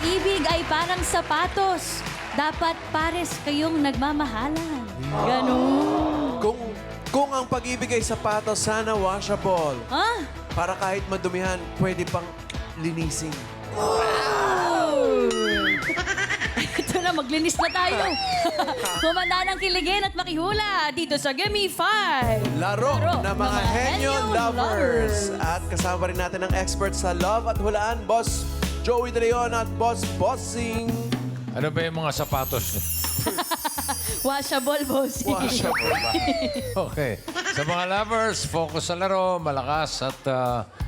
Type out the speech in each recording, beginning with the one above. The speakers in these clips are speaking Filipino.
pag-ibig ay parang sapatos. Dapat pares kayong nagmamahalan. Ganun. Kung ang pag-ibig ay sapatos, sana washable. Ah, Para kahit madumihan, pwede pang linisin. ito na, maglinis na tayo. Humanda ng kiligin at makihula dito sa Gimme 5. Laro Laro ng mga henyo lovers. At kasama rin natin ang expert sa love at hulaan, Boss Joey De Leon at Boss Bossing. Ano ba yung mga sapatos niyo? Washable, bossing. Washable ba? Okay. Sa mga lovers, focus sa laro, malakas at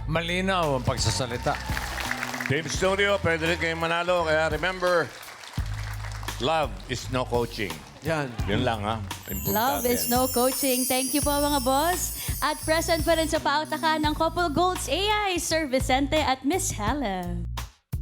malinaw ang pagsasalita. Team Studio, pwede rin kayong manalo. Kaya remember, love is no coaching. Yan. Yun lang, ha? Importante. Love is no coaching. Thank you po mga boss. At present pa rin sa pautakan ng Couple Golds AI, Sir Vicente at Miss Helen.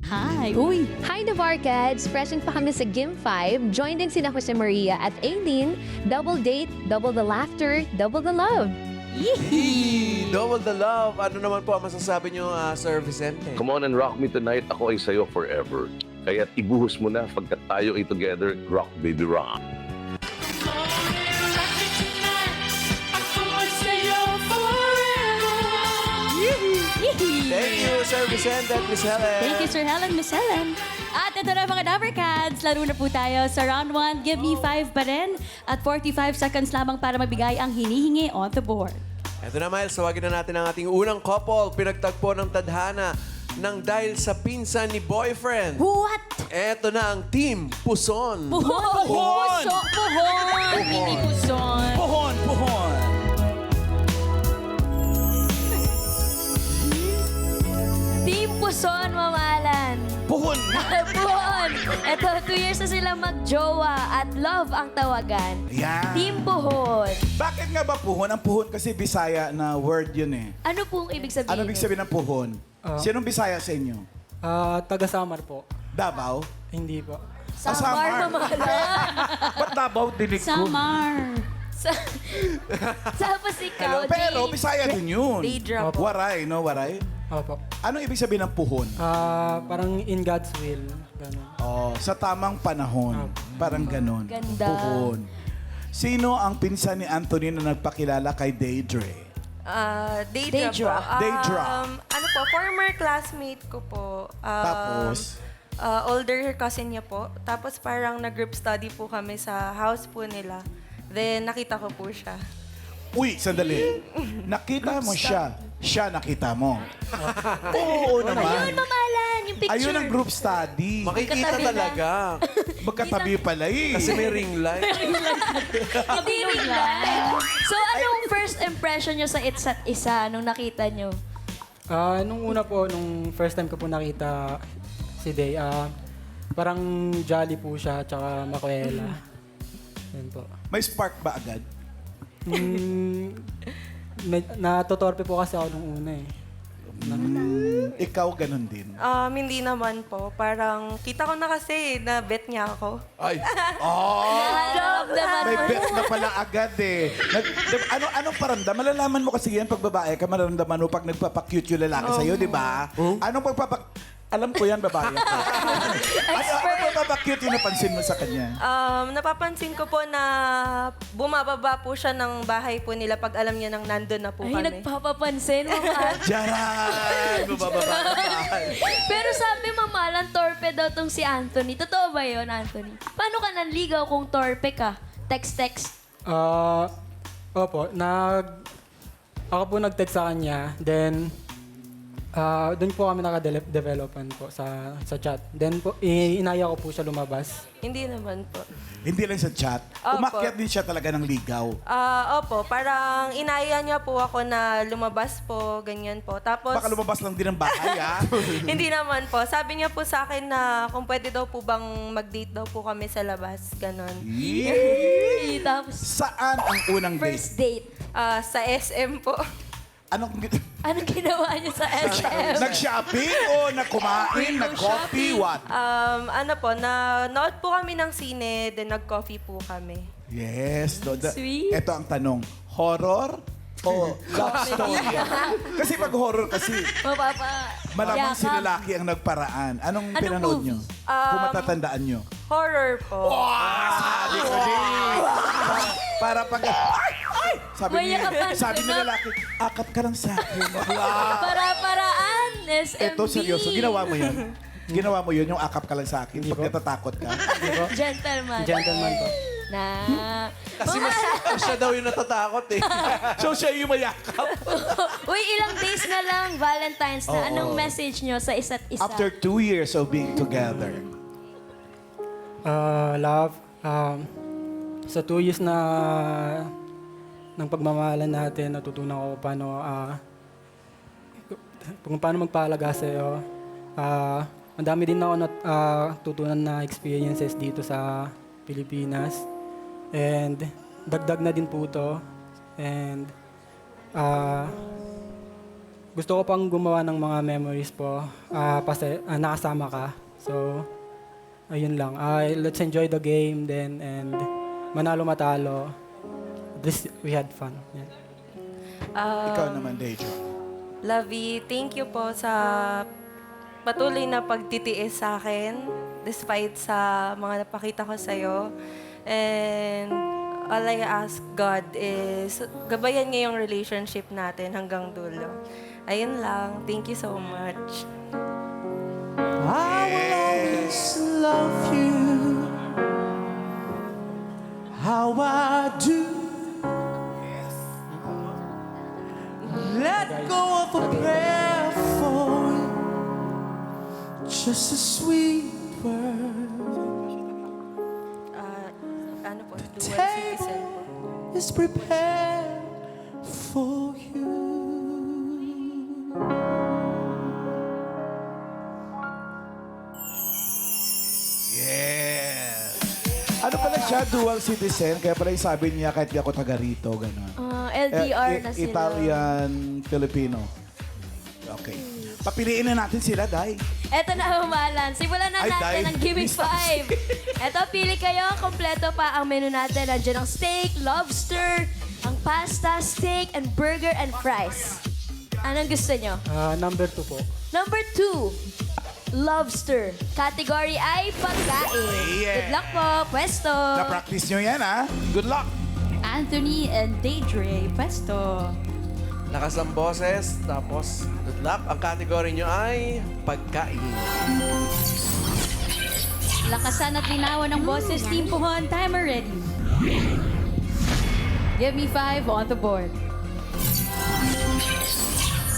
Hi. Uy. Hi, Navarcades! Present pa kami sa GIM5. Join din sina Jose Maria at Aileen. Double date, double the laughter, double the love. Yee. Double the love. Ano naman po ang masasabi niyo, Sir Vicente? Come on and rock me tonight. Ako ay sa'yo forever. Kaya't ibuhos mo na pagkat tayo ay together. Rock, baby, rock. Thank you, Sir Vicente at Miss Helen. Thank you, Sir Helen, Miss Helen. At ito na mga Navarcades, laro na po tayo sa round 1. Give me 5 pa rin. At 45 seconds lamang para mabigay ang hinihingi on the board. Ito na, Miles. Tawagin na natin ang ating unang couple. Pinagtagpo ng tadhana ng dahil sa pinsan ni boyfriend. What? Ito na ang Team Puson. Puhon! Puhon! Puhon! Hindi puson. Puhon, puhon. Team Puson, mamalan! Puhon. Puhon! Ito, 2 years na sila magjowa at love ang tawagan. Yan. Team Puhon. Bakit nga ba puhon? Ang puhon kasi Bisaya na word yun eh. Ano pong ibig sabihin? Ano ibig sabihin ng puhon? Sinong Bisaya sa inyo? Taga-Samar po. Davao? Hindi po. Samar, mamalan. Ba't Davao dinig ko? Samar. Tapos ikaw, Pero Bisaya din yun. Deidra po. Waray, no? Waray? Opo. Ano ibig sabihin ng puhon? Parang in God's will. Ganun. Oh, sa tamang panahon. Parang ganon. Ganda. Puhon. Sino ang pinsan ni Anthony na nagpakilala kay Deidre? Deidra. Deidra. Ano po, former classmate ko po. Tapos? Older cousin niya po. Tapos parang nag-group study po kami sa house po nila. Then nakita ko po siya. Uy, sandali. Nakita mo siya. Siya nakita mo. Oo naman. Ayun, mamalan, yung picture. Ayun ang group study. Makikita Magkatabi na. talaga. Magkatabi pala eh. Kasi may ring light. Hindi rin lang. So, anong first impression nyo sa isa't isa nung nakita nyo? Nung una po, nung first time ko po nakita si Day, parang jolly po siya, tsaka makwela. Yan po. May spark ba agad? Natutorpe po kasi ako nung una eh. Ikaw ganun din. Hindi naman po. Parang kita ko na kasi na bet niya ako. Ay. Love naman May po. bet na pala agad eh. Anong paramdam? Malalaman mo kasi yan pag babae ka, malaramdaman mo pag nagpapakyut yung lalaki sa'yo, di ba? Anong Alam ko yan, babae ka. Ano pagpapakyut yung napansin mo sa kanya? Napapansin ko po na bumababa po siya ng bahay po nila pag alam niya nang nandun na po Ay, kami. nagpapapansin, mamalan. Diyan! Bumababa na tayo. Pero sabi, mamalan, torpe daw tong si Anthony. Totoo ba yun, Anthony? Paano ka nanligaw kung torpe ka? Text-text. Opo, ako po nag-text sa kanya, then doon po kami naka-developan po sa chat. Then po, inaya ko po siya lumabas. Hindi naman po. Hindi lang sa chat. Opo. Umakyat din siya talaga ng ligaw. Opo, parang inaya niya po ako na lumabas po, ganyan po. Tapos, Baka lumabas lang din ng bahay, ha? hindi naman po. Sabi niya po sa akin na kung pwede daw po bang mag-date daw po kami sa labas, ganon. Tapos, Saan ang unang first date? date. Sa SM po. Anong ginawa niyo sa SM? Nag-shopping o nag-kumain, nag-coffee, what? Ano po, nanood po kami ng sine, then nag-coffee po kami. Yes. Sweet. Ito ang tanong. Horror Oo, love story. Kasi pag horror kasi, malamang si Yakap. lalaki ang nagparaan. Anong Anong pinanood movie? nyo? Kung matatandaan nyo. Horror po. Sabi ko din. Para pag... Ay! Sabi May ni, yakapan sabi ka ni na. lalaki, akap ka lang sa akin. Para-paraan, SMB. Eto, seryoso. Ginawa mo yun? Ginawa mo yun, yung akap ka lang sa akin pag natatakot ka. Gentleman. Gentleman po. Na. Kasi mas siya daw yung natatakot eh. So siya yung mayakap. Uy, ilang days na lang, Valentine's na. Anong message nyo sa isa't isa? After 2 years of being together. Love, sa 2 years na ng pagmamahalan natin, natutunan ko kung paano magpaalaga sa'yo. Ang dami din ako natutunan na experiences dito sa Pilipinas. And dagdag na din po ito. And gusto ko pang gumawa ng mga memories po. Nakasama ka. So, ayun lang. Let's enjoy the game then and manalo-matalo. We had fun. Yeah. Ikaw naman, Dejo. Lovey, thank you po sa patuloy na pagtitiis sa akin despite sa mga napakita ko sa'yo. And all I ask God is gabayan niya yung relationship natin hanggang dulo. Ayun lang. Thank you so much. I will always love you. How I do. Let go of a prayer for you. Just a sweet word. Ano po? Dual citizen po. Is prepared for you. Yes! Ano pala siya, dual citizen, kaya pala yung sabi niya kahit di ako taga rito, gano'n. LDR na sila. Italian, Filipino. Okay. Papiliin na natin sila, Day. Eto na, humalan. Simulan na Ay, natin dahil ang Gimmick miss 5. Eto, pili kayo. Kompleto pa ang menu natin. Nandiyan ang steak, lobster, ang pasta, steak, and burger, and fries. Anong gusto nyo? Number 2 po. Number 2, lobster. Category ay pagkain. Good luck po, pwesto. Na-practice nyo yan, ha? Good luck! Anthony and Daydre, pwesto. Lakas ang boses, tapos good luck. Ang category nyo ay pagkain. Lakasan at linawan ng boses, Team Puhon. Timer ready. Give me 5 on the board.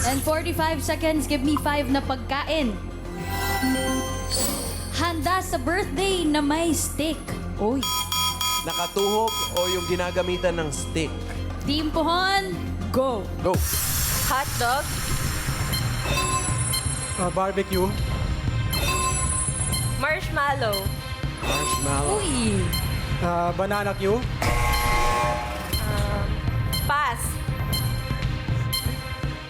And 45 seconds, give me 5 na pagkain. Handa sa birthday na may steak. Uy. Nakatuhog o yung ginagamitan ng stick? Team Puhon, go. Go! Hot dog, Barbecue. marshmallow, Marshmallow. Uy. Banana Q. pass,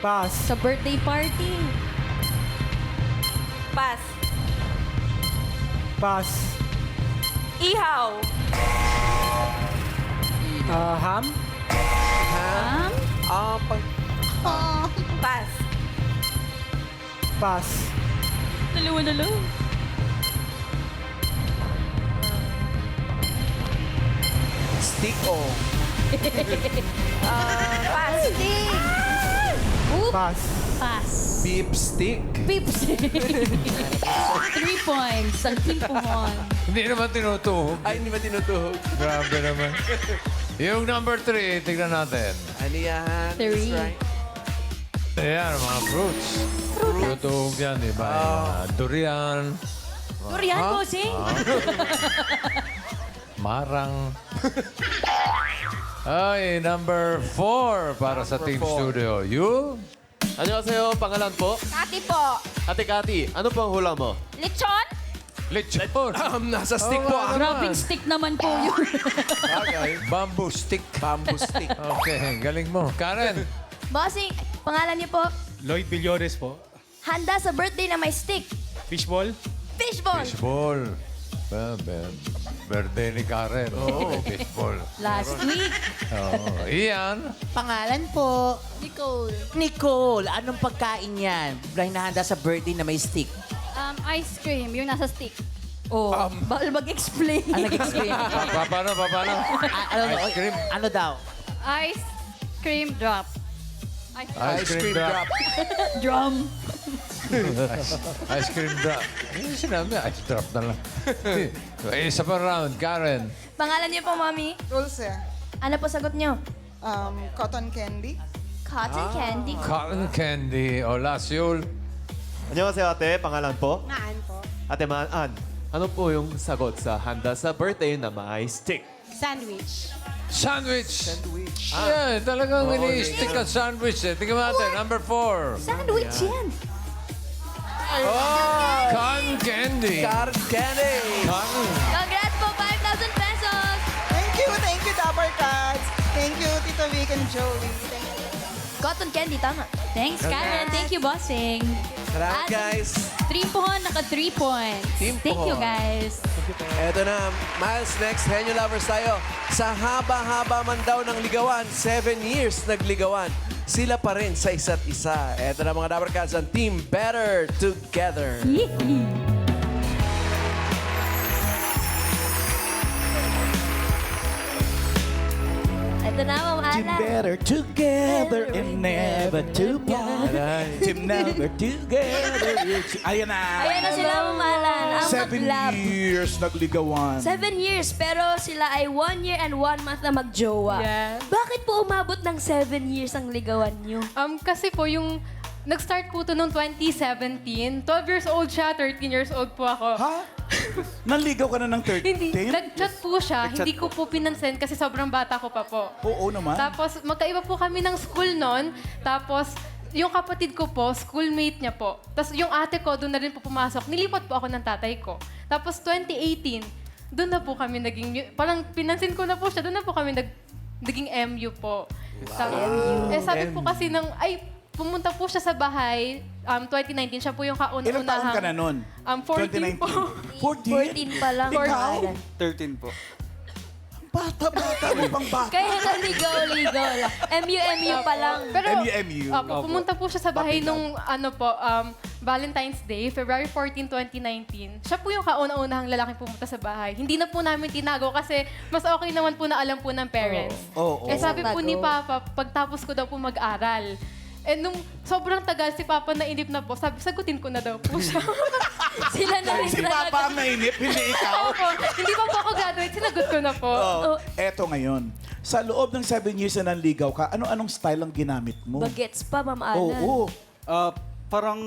Pass. Sa birthday party. pass, Pass. ihaw, Ham. Ham? pass, Pass. Dalawa na lang. Stick o pass, Oop. Pass. Pass. beef stick? Pips. 3 points ang Team Puhon. Hindi naman tinutuhog. Ay, hindi ba tinutuhog? Grabe naman. Yung number 3, tignan natin. Ano yan? Three. That's right. Ayan, mga fruits. Tinutuhog yan, di ba? Yung mga durian, Durian, bossing. marang. Ay, number 4 para sa Team Studio. You? Annyeonghaseyo, pangalan po? Kati po, Ate Kati, ano pong hula mo? lechon, Lechon. Nasa stick po. Grabbing stick naman po yun. Bamboo stick. Bamboo stick. Okay, galing mo. Karen. Bossing, pangalan niyo po? Lloyd Villores po. Handa sa birthday na may stick. Fishball. Fishball. Fishball. Bam, bam. birthday ni Karen. Oh. Baseball. Last week. Oh. Ian. Pangalan po, Nicole. Nicole. Anong pagkain yan? Brian nahanda sa birthday na may stick. Ice cream, yung nasa stick. Oh, bawal mag-explain. Nag-explain. Paano? Ice cream. Ano daw? Ice cream drop. Ice cream drop. Drum. Ice cream drop. Ano sinabi? Ice drop na lang. Isa pa round, Karen. Pangalan niyo po, Mami? Dulce. Ano po sagot niyo? Cotton candy. Cotton candy. Cotton candy. O, last Yul. Annyeonghaseyo ate, pangalan po? Naan po. Ate Maan, ano po yung sagot sa handa sa birthday na may stick? Sandwich. Sandwich. Yeah, talagang ini-stick ang sandwich eh. Tingnan natin, number 4. Sandwich yan. Cotton candy. Cotton candy. Congrats po, 5,000 pesos. Thank you, Dapper Cats. Thank you, Tito Vic and Joey. Thank you. Cotton candy, tama. Thanks, Karen. Thank you, bossing. Salamat, guys. Team Pohon, naka 3 points. Team Thank you, Pohon. guys. Eto na, Miles, next, Henyo Lovers tayo. Sa haba-haba man daw ng ligawan, 7 years nagligawan. Sila pa rin sa isa't isa. Eto na mga Dapper Cats, ang Team Better Together. Ito na, Ma'am Team Alan. better together and never to part. Team never together. Ayan na. Ayan na sila, Ma'am Alan. Ang 7 mag-love. years nagligawan. 7 years, pero sila ay 1 year and 1 month na magjowa. Yeah. Bakit po umabot ng 7 years ang ligawan nyo? Kasi po yung nag-start po to noong 2017. 12 years old siya, 13 years old po ako. Ha? Nanligaw ka na ng 13? Hindi, nag-chat po siya. Hindi ko po pinansin kasi sobrang bata ko pa po. Oo naman. Tapos magkaiba po kami ng school noon. Tapos yung kapatid ko po, schoolmate niya po. Tapos yung ate ko, doon na rin po pumasok. Nilipat po ako ng tatay ko. Tapos 2018, doon na po kami naging, parang pinansin ko na po siya, doon na po kami naging MU po. Wow. Sabi po kasi pumunta po siya sa bahay, 2019, siya po yung kauna-unahang... Ilang taon ka na nun? 14 po. 14? 14 pa lang. Ikaw? 13 po. Bata-bata, may pang bata. Kaya naligaw-ligaw lang. MU pa lang. Pero, MU. pumunta po siya sa bahay nung, Valentine's Day, February 14, 2019. Siya po yung kauna-unahang lalaking pumunta sa bahay. Hindi na po namin tinago kasi mas okay naman po na alam po ng parents. Sabi po ni Papa, pagtapos ko daw po mag-aral. Nung sobrang tagal, si Papa nainip na po. Sabi, sagutin ko na daw po siya. Sila na rin Si Papa ang nainip, hindi ikaw. Opo, hindi pa po ako graduate, sinagot ko na po. Eto ngayon, sa loob ng 7 years na nanligaw ka, ano-anong style ang ginamit mo? Bagets pa, Ma'am Alan. Oo. Parang,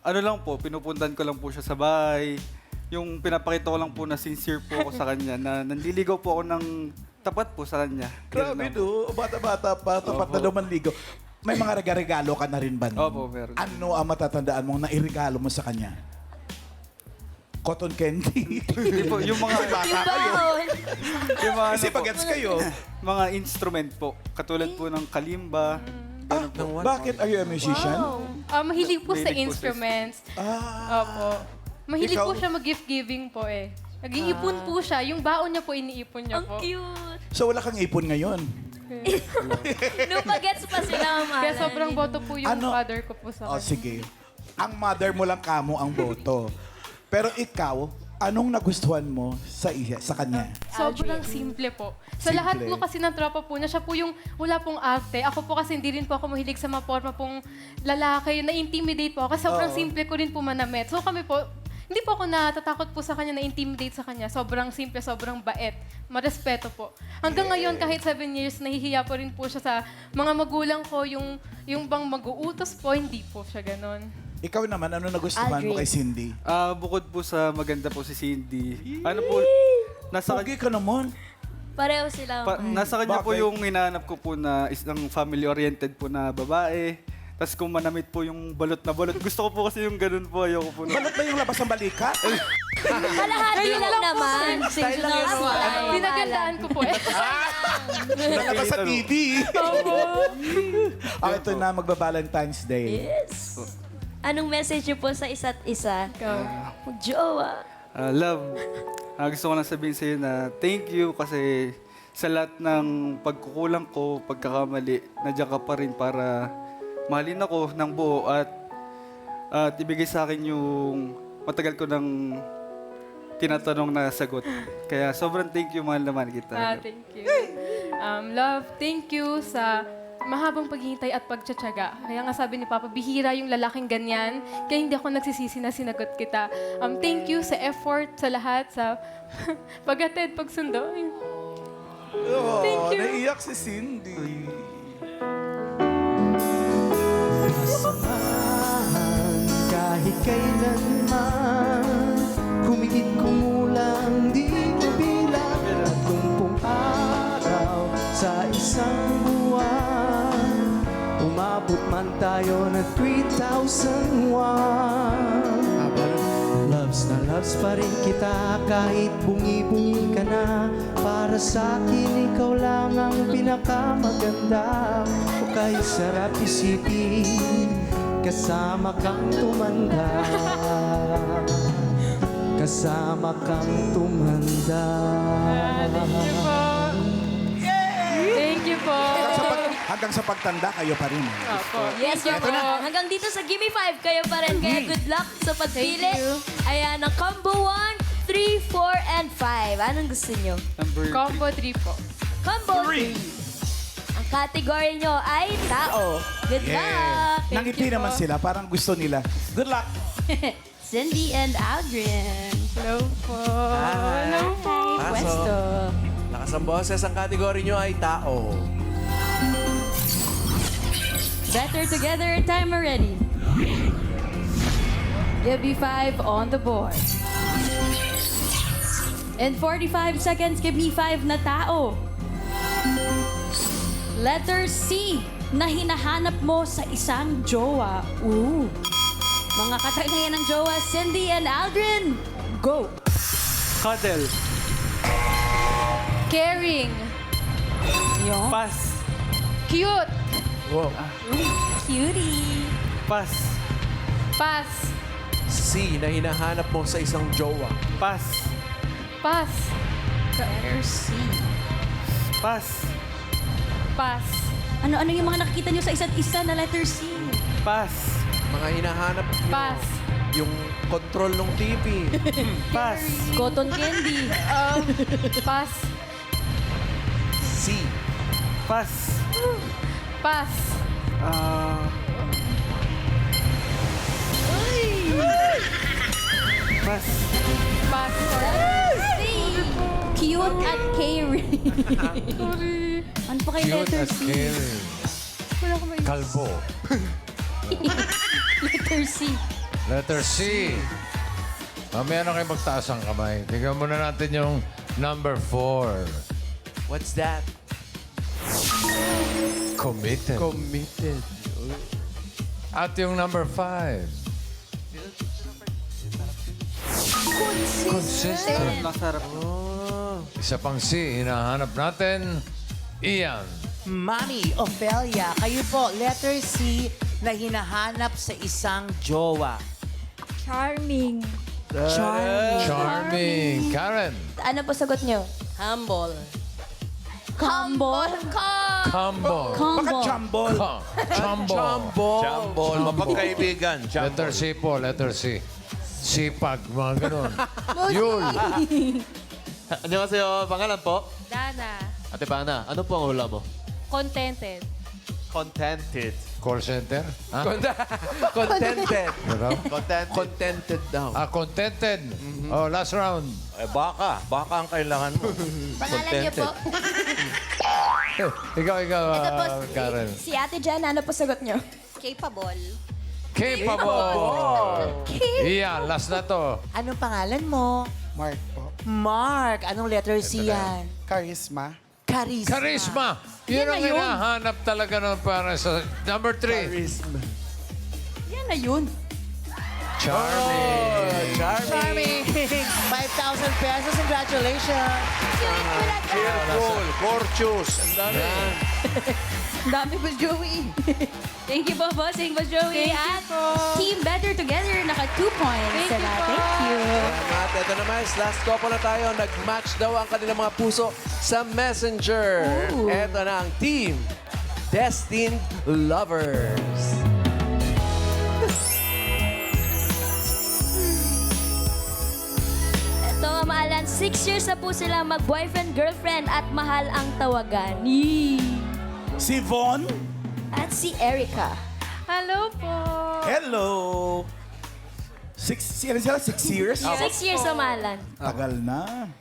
ano lang po, pinupuntan ko lang po siya sa bahay. Yung pinapakita ko lang po na sincere po ako sa kanya, na nanliligaw po ako ng tapat po sa kanya. Grabe no, bata-bata pa, tapat na lumanligaw. May mga regalo ka na rin ba? nun? Opo, meron. Ano ang matatandaan mong nairigalo mo sa kanya? Cotton candy. Hindi po, yung mga... Bata kayo. yung mga, Kasi pagets kayo. mga instrument po. Katulad po ng kalimba. Bakit? Are you a musician? Mahilig po sa Mahilig po sa- instruments. Opo. Mahilig Ikaw? po siya mag-gift giving po eh. Nag-iipon po siya. Yung baon niya po, iniipon niya Ang po. cute. So wala kang ipon ngayon? Nung bagets pa sila, Ma'am Alan. Kaya sobrang boto po yung Ano? father ko po sa Oh, kanya. sige. Ang mother mo lang kamo ang boto. Pero ikaw, anong nagustuhan mo sa kanya? Sobrang simple po. Sa Simple. lahat po kasi ng tropa po niya, siya po yung wala pong arte. Ako po kasi hindi rin po ako mahilig sa mga forma pong lalaki. Na-intimidate po ako. Kasi sobrang simple ko rin po manamit. So kami po, hindi po ako natatakot po sa kanya, na-intimidate sa kanya. Sobrang simple, sobrang bait. Marespeto po. Hanggang ngayon, kahit 7 years, nahihiya po rin po siya sa mga magulang ko. Yung bang mag-uutos po, hindi po siya ganon. Ikaw naman, ano nagustuhan mo kay Cindy? Bukod po sa maganda po si Cindy, ano po, nasa, Pogi ka naman. Pareho sila. nasa kanya po Bakit? yung hinahanap ko po na isang family-oriented po na babae. Tapos kung manamit po yung balot na balot. Gusto ko po kasi yung ganun po. Ayoko po na. Balot ba yung labas ng balikat? Kalahati lang naman. Seasonal style. Pinagandaan ko po eh. Labas sa TV. Ito na, magba-Valentine's Day. Yes. Anong message niyo po sa isa't isa? Mag-jowa. Love, gusto ko lang sabihin sa'yo na thank you kasi sa lahat ng pagkukulang ko, pagkakamali, nandiyan ka pa rin para mahalin ako ng buo at ibigay sa akin yung matagal ko ng tinatanong na sagot. Kaya sobrang thank you, mahal naman kita. Thank you. Love, thank you sa mahabang paghihintay at pagtsatsaga. Kaya nga sabi ni Papa, bihira yung lalaking ganyan. Kaya hindi ako nagsisisi na sinagot kita. Thank you sa effort, sa lahat, sa pag-atid, pagsundo. Thank you. Naiyak si Cindy. Kahit kailanman humigit kumulang di mabilang 30 araw sa isang buwan umabot man tayo ng 3,001 Loves na loves pa rin kita kahit bungi-bungi ka na para sa akin ikaw lang ang pinakamaganda o kay sarap isipin kasama kang tumanda kasama kang tumanda. Thank you po. Hanggang sa pagtanda, kayo pa rin. Yes, Thank you po. hanggang dito sa Gimme 5, kayo pa rin. Kaya good luck sa pagpili. Thank you. Ayan, ang combo 1, 3, 4, and 5. Anong gusto nyo? Combo 3 po. Combo 3. Ang category nyo ay tao. Good luck! Nangiti naman sila, parang gusto nila. Good luck! Cindy and Aldrin. Hello po. Hello po. Pwesto. Lakas ang boses, ang kategory nyo ay tao. Better together, timer ready. Give me 5 on the board. In 45 seconds, give me 5 na tao. Letter C, na hinahanap mo sa isang jowa. Ooh. Mga katagayan ng jowa, Cindy and Aldrin, go! Cuddle. Caring. Yung Pass. Cute. Wow. cutie. Pass. Pass. C, na hinahanap mo sa isang jowa. Pass. Pass. Letter C. Pass. Pass. Ano-ano yung mga nakikita nyo sa isa't isa na letter C? Pass. Mga hinahanap nyo. Pass. Yung control ng TV. Pass. Cotton candy. Pass. C. Pass. Pass. Pass. Pass. Cute at caring. Ano pa kay Cute letter at C? caring. Wala ko maisip. Kalbo. Letter C. Letter C. Mamaya na kayo magtaas ang kamay. Tingnan muna natin yung number 4. What's that? Committed. Committed. At yung number 5. Consistent. Masarap. Isa pang C. Hinahanap natin. Ian. Mami, Ophelia, kayo po, letter C na hinahanap sa isang jowa. Charming. Charming. Karen. Ano po sagot nyo? Humble. Combo. Combo. Baka jumble. Chambol. Chambol. Mapagkaibigan. Letter C po. Letter C. Sipag. Mga ganun. Yul. Annyeonghaseyo. Pangalan po? Dana. Ate Pana, ano po ang hula mo? Contented. Contented. Call center? Ha? Contented. Ano? Contented. Contented daw. Contented. Oh, last round. Eh, baka. Baka ang kailangan mo. Pangalan niyo po? Ikaw, Ito po, Karen. si Ate Jan, ano po sagot nyo? Capable. Capable. Iyan, last na to. Anong pangalan mo? Mark po. Mark. Anong letter C yan? Charisma. Charisma. Charisma. Yun ang hinahanap talaga ng para sa number 3. Charisma. Yan na yun. Charming. Charming. 5,000 pesos. Congratulations. Cheerful. Courteous. Ang dami. Dami ba, Joey? Thank you po, bossing Boss Joey. Thank you At po. Team Better Together, naka 2 points. Thank you Sila. po. Thank you. At ito naman, last couple na tayo. Nag-match daw ang kanilang mga puso sa Messenger. Ooh. Ito na ang Team Destined Lovers. Ito, maalan, 6 years na po sila mag-boyfriend, girlfriend at mahal ang tawagan. Yee. Si Von? At si Erica. Hello po. Hello! 6 years? 6 years na maalan. Tagal na.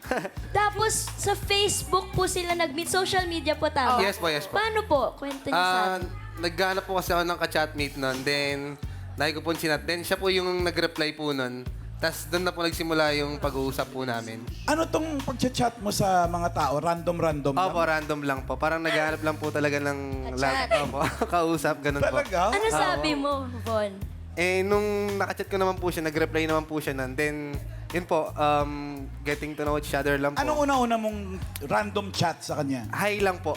Tapos, sa Facebook po sila nag-meet. Social media po tama? Yes po, yes po. Paano po? Kwento niyo sa atin. Naghanap po kasi ako ng ka-chatmate nun. Then, nakik ko po sinat. Then, siya po yung nag-reply po nun. Tapos, doon na po nagsimula yung pag-uusap po namin. Ano tong pag-chat mo sa mga tao? Random-random lang? Opo, random lang po. Parang naghanap lang po talaga ng Ka-chat. Opo, kausap, ganun po. Talaga? Ano Oo. sabi mo, Von? Eh, nung nakachat ko naman po siya, nag-reply naman po siya nun. Then, yun po, getting to know each other lang po. Anong una-una mong random chat sa kanya? Hi lang po.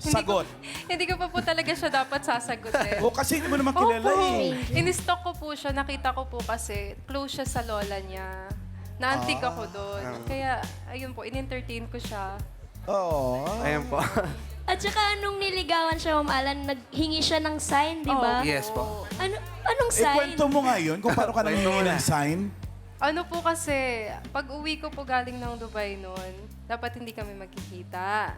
Sagot. Hindi ko pa po talaga siya dapat sasagutin. O kasi hindi mo naman kilala eh. In-stalk ko po siya. Nakita ko po kasi close siya sa lola niya. Na-antig ako doon. Kaya, ayun po, in-entertain ko siya. Oo. Ayan po. At saka nung niligawan siya, Ma'am Alan, naghingi siya ng sign, di ba? Yes po. Anong Eh, sign? kwento mo nga yun kung paano ka nangingi ng sign. Ano po kasi, pag uwi ko po galing ng Dubai noon, dapat hindi kami magkikita.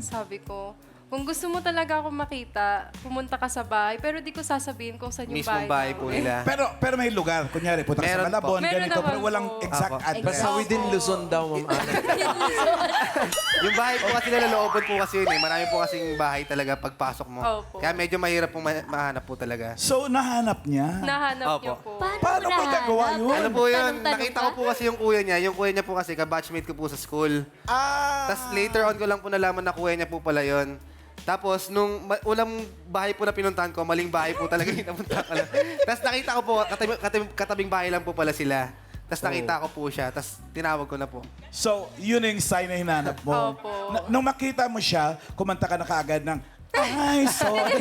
Sabi ko, kung gusto mo talaga ako makita, pumunta ka sa bahay, pero di ko sasabihin kung saan yung Mismong bahay po namin. nila. Pero may lugar. Kunyari, punta ka sa Meron Malabon, po. Meron ganito. Pero naman walang po. exact Apo. address. Basta within Luzon daw, Ma'am Ana. Yung bahay po kasi nalooban po kasi yun eh. Marami po kasing bahay talaga pagpasok mo. Opo. Kaya medyo mahirap po mahanap po talaga. So, nahanap niya. Nahanap Opo. niyo po. Paano mo nagawa yun? Ano po yun? Tanong-tanong Nakita ka? ko po kasi yung kuya niya. Yung kuya niya po kasi, ka-batchmate ko po sa school. Tapos later on ko lang po nalaman na kuya niya po pala yun. Tapos, nung unang bahay po na pinuntahan ko, maling bahay po talaga yung napunta ko lang. Tapos nakita ko po, katabing bahay lang po pala sila. Tapos nakita ko po siya, tapos tinawag ko na po. So, yun yung sign na hinanap mo. Opo. Nung makita mo siya, kumanta ka na kaagad ng, ay, sorry.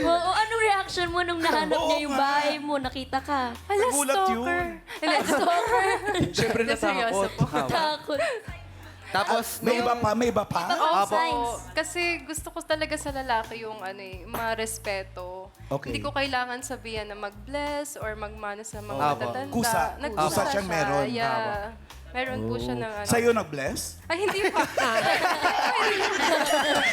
Oo, anong reaction mo nung nahanap Oo niya yung nga. bahay mo? Nakita ka? Hala, Nagulat stalker. yun. Stalker. Siyempre Seryoso natakot. po. Takot. Tapos, May iba pa, may iba pa? Ibang Opo. signs. Kasi gusto ko talaga sa lalaki yung marespeto. Okay. Hindi ko kailangan sabihan na mag-bless or magmano sa mga Opo. matatanda. Kusa. Nagkusa Kusa siyang siya. meron. Yeah. Meron po siya ng ano. Sa'yo nag-bless? Ay, hindi pa.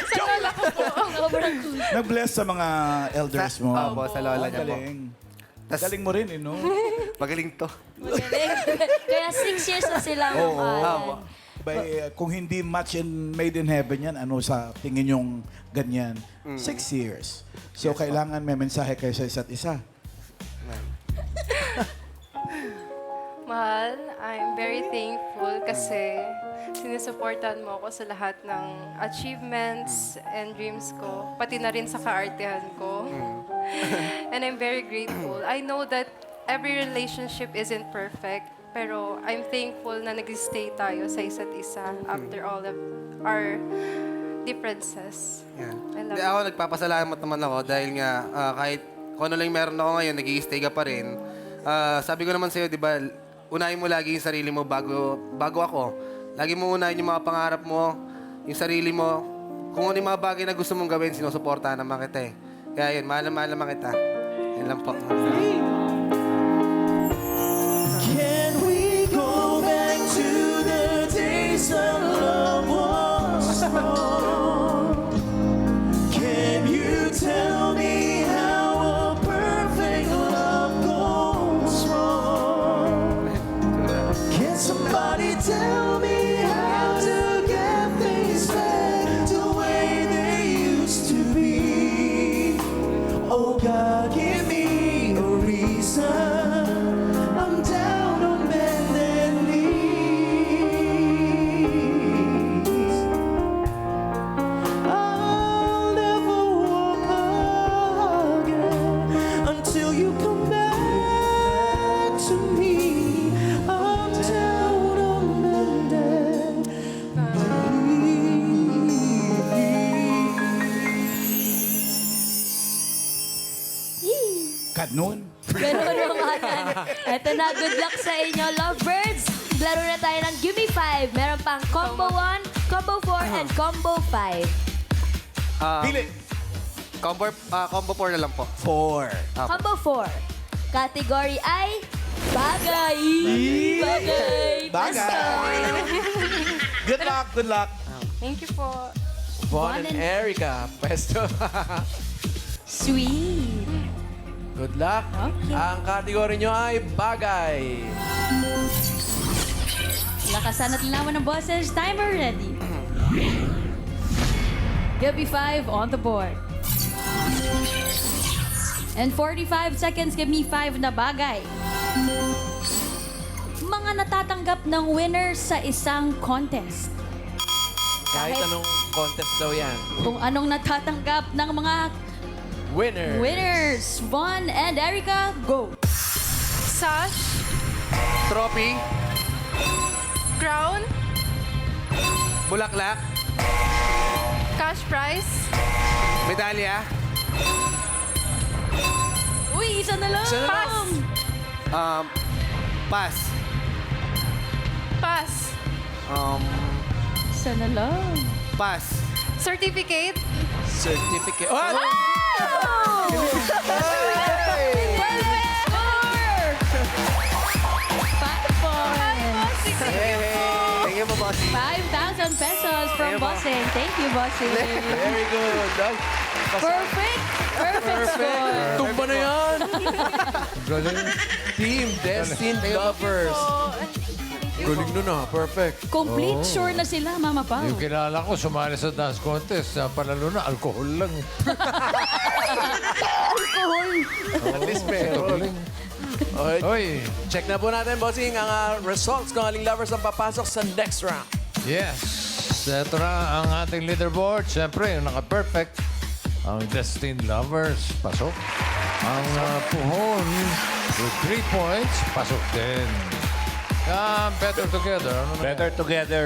Sa lola ko po. Sobrang cool. Nag-bless sa mga elders mo? Opo, sa lola Ang niya po. galing. Tas- Galing mo rin, eh, no? Magaling to. Magaling. Kaya 6 years na sila, Ma'am Oo. Alan. Kung hindi match and made in heaven yan, ano sa tingin yung ganyan? 6 years. So, kailangan may mensahe kayo sa isa't isa. Mahal, I'm very thankful kasi sinusuportahan mo ako sa lahat ng achievements and dreams ko, pati na rin sa kaartehan ko. And I'm very grateful. I know that every relationship isn't perfect, pero I'm thankful na nag-stay tayo sa isa't isa after all of our differences. Yan. I love Hindi, ako nagpapasalamat naman ako dahil nga kahit kung ano lang meron ako ngayon, nag-i-stay ka pa rin. Sabi ko naman sa'yo, di ba, unahin mo lagi yung sarili mo bago ako. Lagi mo unahin yung mga pangarap mo, yung sarili mo. Kung ano yung mga bagay na gusto mong gawin, sinusuportahan naman kita eh. Kaya yun, mahal na naman kita. Yan lang po. Can we go back to the days when love was strong? Can you tell me how a perfect love goes wrong? Can somebody tell me how to get things back the way they used to be? Oh God, give me a reason Eto na, good luck sa inyo, lovebirds. Laro na tayo ng Gimme 5. Meron pang Combo 1, Combo 4, and Combo 5. Pili. Combo 4 na lang po. 4. Combo 4. Category ay bagay. Bagay. Good luck, good luck. Thank you po. Von and Erica, pwesto. Sweet. Good luck. Okay. Ang kategory nyo ay bagay. Lakasan at linawan ng bosses. Timer ready. Gabby 5 on the board. And 45 seconds, give me 5 na bagay. Mga natatanggap ng winner sa isang contest. Kahit anong contest daw yan. Kung anong natatanggap ng mga winners. Von and Erica, go. Sash, Trophy, crown, bulaklak, cash prize, medalya, Uy, isa na lang. pass, pass, Isa na lang. pass, certificate, Certificate. Oh! Perfect score! 5 points. Thank you po, bossing. 5,000 pesos from Bossing. Thank you, Bossing. Very good. Dog. Perfect score. Tumba na yan. Galing. Team Destined Lovers. Galing nun ah. Perfect. Complete sure na sila, Mama Pao. Yung kilala ko, sumali sa dance contest. Panalo na, alcohol lang. Alcohol. At least meron. Okay. Oy, Check na po natin, bossing, ang results kung aling lovers ang papasok sa next round. yes. Ito na ang ating leaderboard. Siyempre, yung naka-perfect. Ang Destined Lovers, pasok. Ang Puhon, with 3 points, pasok din. Better Together. Ano na Better Together,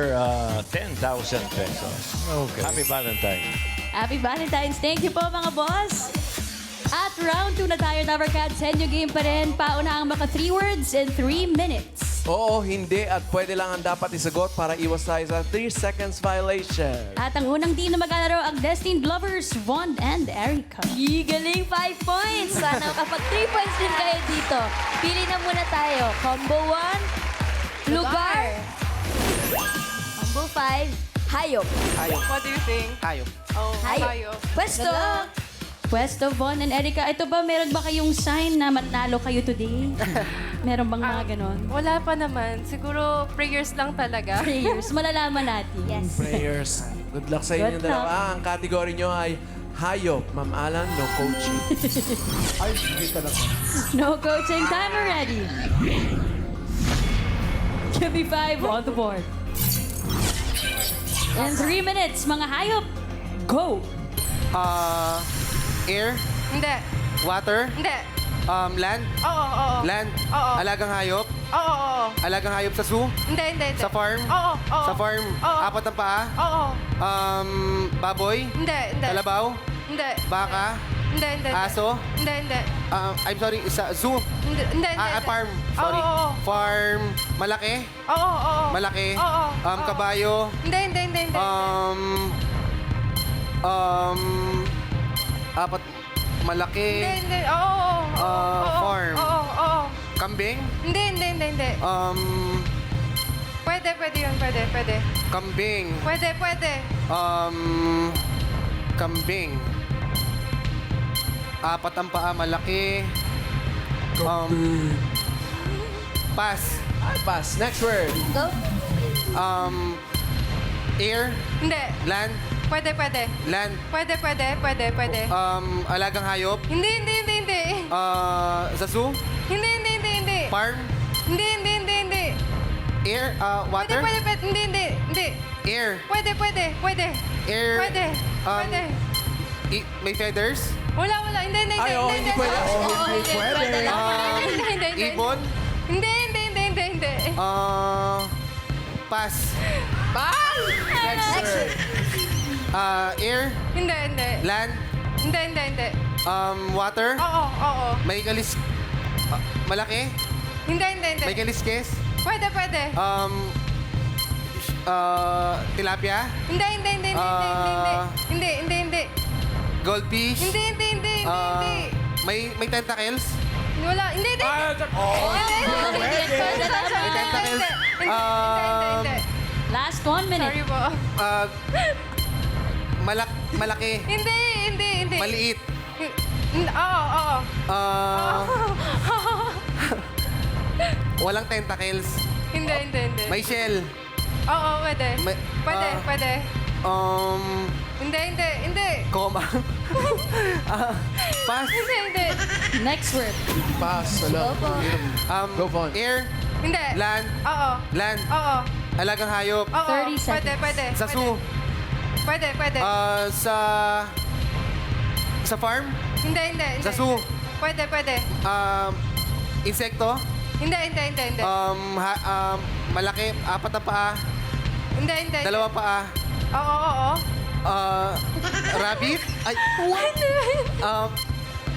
10,000 pesos. Okay. Happy Valentine. Happy Valentine's. Thank you po, mga boss. At round 2 na tayo, Dabarkads. Henyo game pa rin. Pauna ang maka 3 words in 3 minutes. Oo, hindi at pwede lang ang dapat isagot para iwas tayo sa 3 seconds violation. At ang unang team na maglalaro ang Destined Lovers, Von and Erica. Galing 5 points. Sana kapag 3 points din kayo dito. Pili na muna tayo. Combo 1, lugar. Combo 5, hayop. What do you think? Hayop. Oh, Hayop. Pwesto. Pwesto, Von and Erica. Ito ba, meron ba kayong sign na manalo kayo today? Meron bang mga ganon? Wala pa naman. Siguro prayers lang talaga. Prayers. Malalaman natin. Yes. Prayers. Good luck sa inyong Good luck. dalawa. Ang kategory nyo ay hayop. Ma'am Alan, no coaching. Ay, hindi talaga. No coaching. Timer ready. Give me 5 on the board. In 3 minutes, mga hayop, go! Air, Hindi. water, Hindi. land, Oo. land, Oo. alagang hayop, Oo. alagang hayop sa zoo, Hindi. sa farm, Oo. sa farm, Oo. 4 ang paa, Oo. baboy, Hindi. kalabaw, Hindi. baka, Hindi. aso, Hindi. I'm sorry, sa zoo, Hindi. farm, sorry, Oo. farm, malaki, Oo. malaki, Oo. kabayo, Hindi. 4, malaki, Hindi. Oo. farm, Oo. kambing, Hindi. Pwede yun. Pwede. kambing, Pwede. kambing, 4 ang paa, malaki, pass, Pass. Next word. Go. air, Hindi. land, Pwede. land, Pwede. alagang hayop, Hindi. sa zoo, Hindi. farm, Hindi. air, water, Pwede. Hindi. air, Pwede. air, Pwede. may feathers, Wala. Hindi. Ay, oo, hindi pwede. Pwede lang. Hindi. ibon, Hindi. pass, Next word. air, Hindi. land, Hindi. water, Oo. may kalis, malaki, Hindi, hindi, hindi. May kaliskes? Pwede, pwede. Tilapia? Hindi, hindi, hindi, hindi, hindi, hindi, hindi. Goldfish? Hindi, hindi, hindi, hindi. May tentacles? Wala, hindi, hindi. May tentacles? Last 1 minute. Sorry po. Malaki? Hindi, hindi, hindi. Maliit? Oo, oo. Walang tentacles? Hindi, hindi, hindi. May shell? Oo, pwede. Pwede, pwede. Hindi, hindi, hindi. Coma? Pass? Hindi, hindi. Next word. Pass. Wala. Go on. Air? Hindi. Land? Oo. Land? Oo. Alagang hayop? Oo. 30 seconds. Pwede, pwede. Sa zoo? Pwede, pwede. Sa farm? Hindi, hindi, hindi. Sa zoo? Pwede, pwede. Insekto? Hindi, hindi, hindi, hindi. Malaki? 4 na paa? Hindi, hindi. 2 paa? Oo, oo, oo. Rabbit? Ay, Hindi.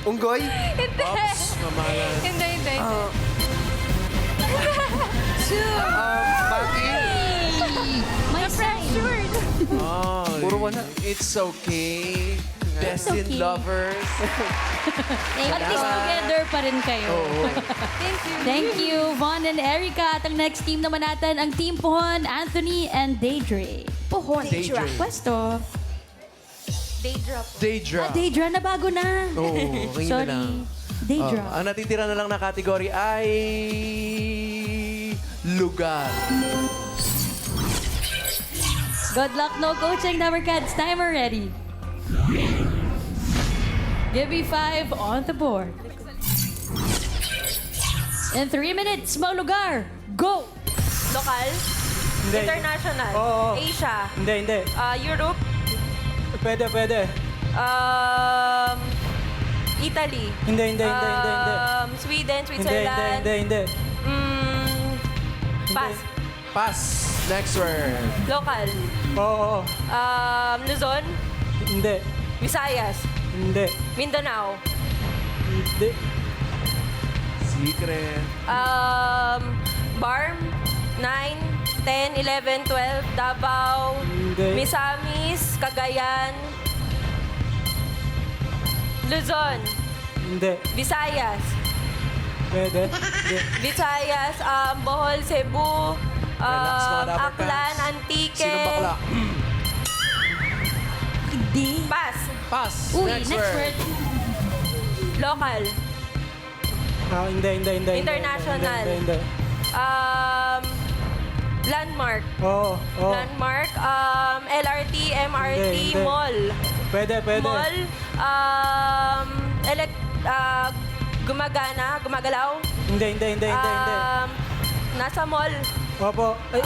unggoy? Hindi. Mamalan. Hindi, hindi, hindi. Monkey? May pressured. Oh, Puro wala. It's okay. Destined lovers. At least together pa rin kayo. Thank you. Thank you, Von and Erica. At ang next team naman natin, ang Team Pohon, Anthony and Daydre. Pohon. Daydre. Pwesto. Daydra po. Daydra. Daydra na bago na. Oo, ring na Sorry. lang. Daydra. Ang natitira na lang na category ay... lugar. Good luck, no coaching, Number Cats. Timer ready. Give me 5 on the board. In 3 minutes, mga lugar. Go! Lokal? Hindi. International? Oo. Asia? Hindi, hindi. Europe? Pwede, pwede. Italy? Hindi, hindi, hindi, hindi, hindi. Sweden? Hindi, Switzerland? hindi, hindi, hindi. Pass. Pass. Next word. Local? Oo, oo. Luzon? Hindi. Visayas? Hindi. Mindanao? Hindi. Secret. Barm? 9, 10, 11, 12, Davao, Hindi. Misamis, Cagayan, Luzon, Hindi. Visayas, Pwede. Hindi. Visayas, Bohol, Cebu, Relax, mga Dabber Aklan, Cats. Antique. Sinong bakla? Hindi. Pass. Pass. Uy, next word. Local. Hindi, hindi, hindi. International. Hindi, hindi. Landmark. Oo, oo. Landmark, LRT, MRT, Hindi, hindi. mall. Pwede, pwede. Mall, gumagana, gumagalaw. Hindi, hindi, hindi, hindi, hindi. Nasa mall. Opo. Ay,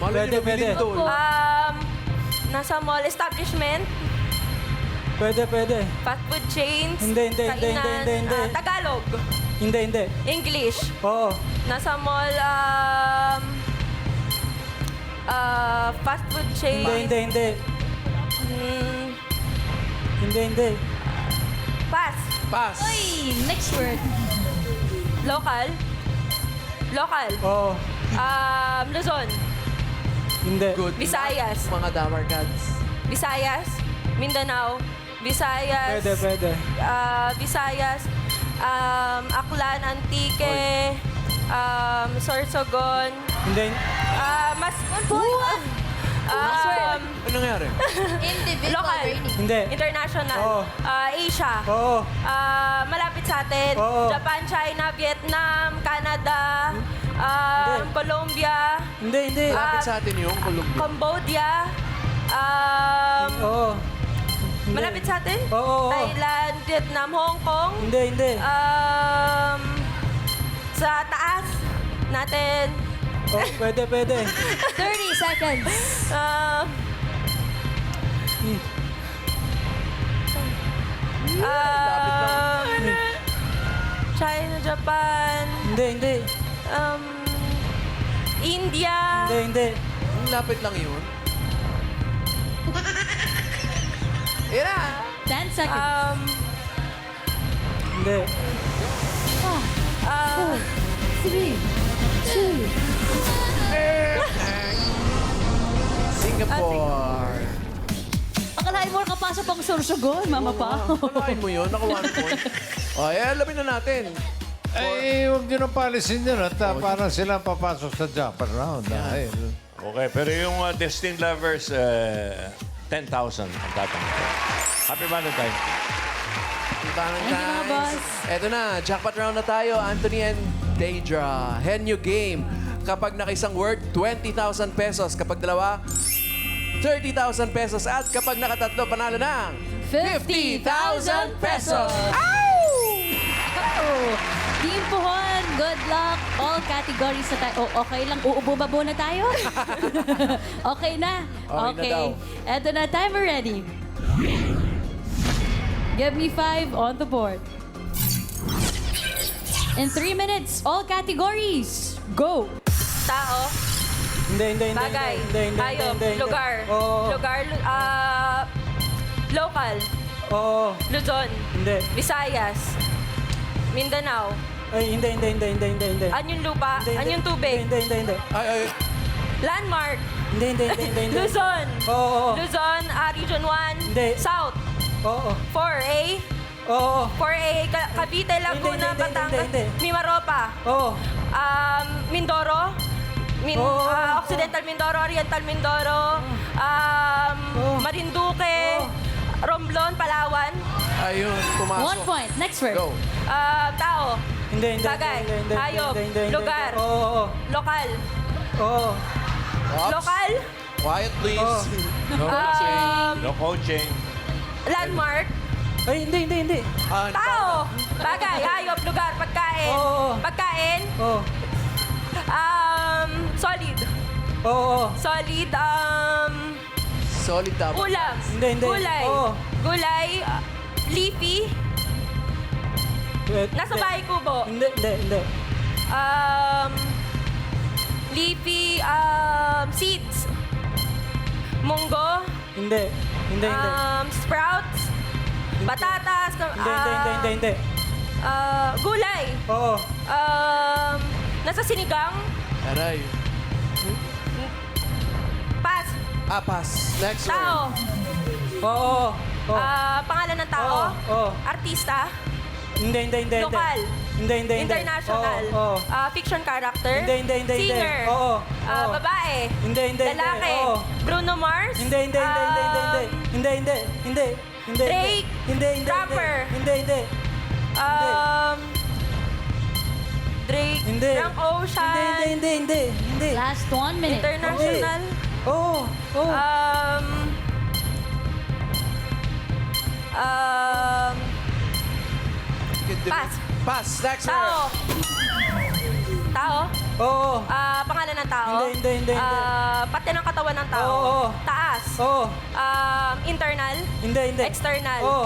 pwede, pwede. Nasa mall, establishment, Pwede, pwede. fast food chains, Hindi, hindi, hindi, kainan, hindi, hindi. Tagalog, Hindi, hindi. English. Oo. Nasa mall, fast food chain. Hindi, hindi, hindi. Mm, Hindi, hindi. pass. Pass. Uy, next word. Local. Local. Oo. Luzon. Hindi. Good Visayas. luck, mga Dabber Cats. Visayas. Mindanao. Visayas. Pwede, pwede. Visayas. Aklan, Antique. Sorsogon. Hindi. Mas... Ano nangyari? Individual Local. learning. Hindi. International. Oo. Asia. Oo. Malapit sa atin. Oo. Japan, China, Vietnam, Canada, Colombia, Hindi, hindi. Lapit sa atin yung Colombia. Cambodia, Oo. Hindi. malapit sa atin? Oo, oo. Thailand, Vietnam, Hong Kong. Hindi, hindi. Sa taas natin. Oh, pwede, pwede. 30 seconds. China, Japan, Hindi, hindi. India. Hindi, hindi. Ang lapit lang yun. Ira! 10 seconds. Hindi. 3, 2. Singapore. Akalain mo nakapasa pang Sorsogon, Mama pa. Akalain mo yun, naka 1 point. O, alamin na natin. Ay, huwag nyo nang palisin yun at parang sila papasok sa Japan round. Dahil Okay, pero yung Destined Lovers, 10,000 ang tatanggap ko. Happy Valentine. Thank you, mga boss. Eto na, jackpot round na tayo. Anthony and Deidra. Henyo game. Kapag nakaisang word, 20,000 pesos. Kapag dalawa, 30,000 pesos. At kapag nakatatlo, panalo ng 50,000 pesos. Team Puhon, good luck. All categories na tayo. Oh, okay lang, uubo ba muna tayo? Okay na? Okay na daw. Eto na, timer ready. Give me 5 on the board. In 3 minutes, all categories. Go! Tao, Hindi. bagay, Hindi. hayop, lugar, Oo. lugar, local, Oo. Luzon, Hindi. Visayas, Mindanao, Ay, hindi. anyong lupa, anyong tubig, Hindi. Ay. landmark, Hindi. Luzon, Oo. Luzon, Region 1, Hindi. South, Oo. 4A, Oo. 4A, Cavite, Laguna, Hindi. Batangas, Hindi. Mimaropa, Oo. Mindoro, Oo. Occidental Mindoro, Oriental Mindoro, Marinduque, Romblon, Palawan, Ayun, pumasok. 1 point. Next word. Go. tao, Hindi. bagay, hayop, lugar, Oo. lokal, Oo. Ops. lokal, Quiet, please. no coaching. No coaching. landmark, Ay, hindi. tao, bagay, hayop, lugar, pagkain, Oo. pagkain, Oo. solid, Oo. solid, Solid dapat. ulam, Hindi. gulay, Oo. gulay, leafy, nasa bahay kubo, Hindi. leafy, seeds, munggo, Hindi. sprouts, batatas, Hindi. gulay, Oo. nasa sinigang, Aray. pass, Pass. Next word. tao, Oo. pangalan ng tao, Oo. artista, Hindi. lokal, Hindi. international, Oo. fiction character, Hindi. singer, Oo. babae, Hindi. lalaki, Oo. Bruno Mars, Hindi. Drake, rapper, Drake, Hindi. Frank Ocean, Hindi. Last 1 minute. international, Oo. pass, Pass. Next word. tao, tao, Oo. pangalan ng tao, Hindi. parte ng katawan ng tao, Oo. taas, Oo. internal, Hindi. external, Oo.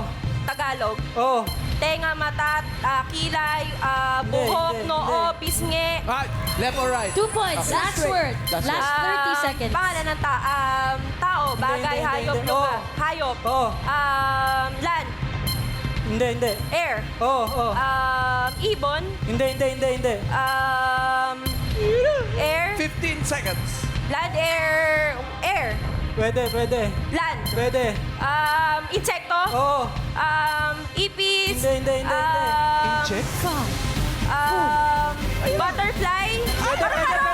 Tagalog, Oo. tenga, mata, kilay, buhok, hindi, noo, pisngi, Left or right? 2 points. Last word. Last 30 seconds. pangalan ng tao, bagay, hindi, hayop, hindi. lugar, Oo. hayop, Oo. land, Hindi. air, Oo. ibon, Hindi. air, 15 seconds. land, air, Pwede. land, Pwede. insekto, Oo. ipis, Hindi. Inject? butterfly, Pwede. paro-paro,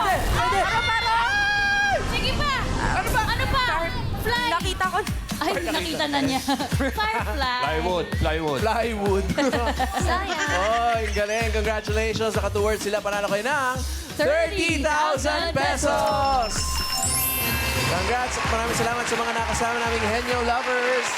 Sige pa. Ano pa? Fly. nakita ko, Ay, nakita na niya. Firefly. Plywood. Sayang. Oy, galing. Congratulations. Naka 2 words sila. Panalo kayo ng 30,000 pesos. Congrats at maraming salamat sa mga nakasama naming Henyo Lovers.